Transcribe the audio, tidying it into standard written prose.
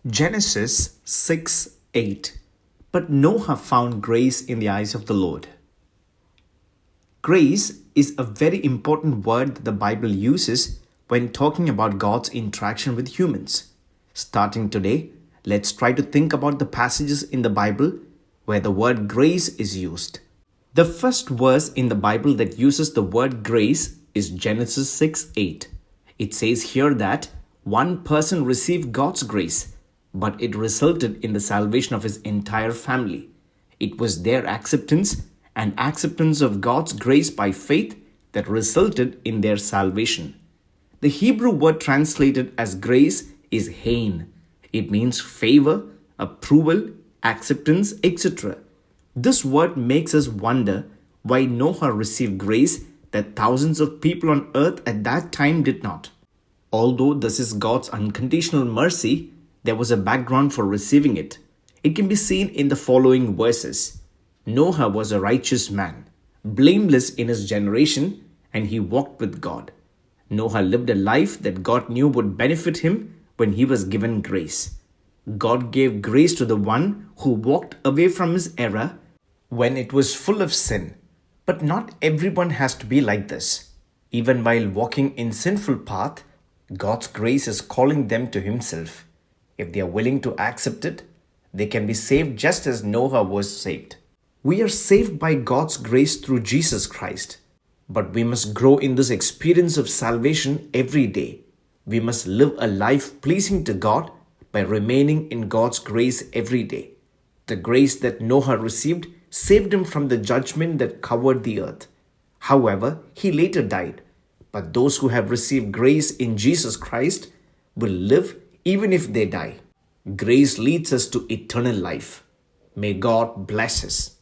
Genesis 6:8. But Noah found grace in the eyes of the Lord. Grace is a very important word that the Bible uses when talking about God's interaction with humans. Starting today, let's try to think about the passages in the Bible where the word grace is used. The first verse in the Bible that uses the word grace is Genesis 6:8. It says here that one person received God's grace, but it resulted in the salvation of his entire family. It was their acceptance and acceptance of God's grace by faith that resulted in their salvation. The Hebrew word translated as grace is hain. It means favor, approval, acceptance, etc. This word makes us wonder why Noah received grace that thousands of people on earth at that time did not. Although this is God's unconditional mercy, there was a background for receiving it. It can be seen in the following verses. Noah was a righteous man, blameless in his generation, and he walked with God. Noah lived a life that God knew would benefit him when he was given grace. God gave grace to the one who walked away from his era when it was full of sin. But not everyone has to be like this. Even while walking in sinful path, God's grace is calling them to himself. If they are willing to accept it, they can be saved just as Noah was saved. We are saved by God's grace through Jesus Christ. But we must grow in this experience of salvation every day. We must live a life pleasing to God by remaining in God's grace every day. The grace that Noah received saved him from the judgment that covered the earth. However, he later died. But those who have received grace in Jesus Christ will live even if they die. Grace leads us to eternal life. May God bless us.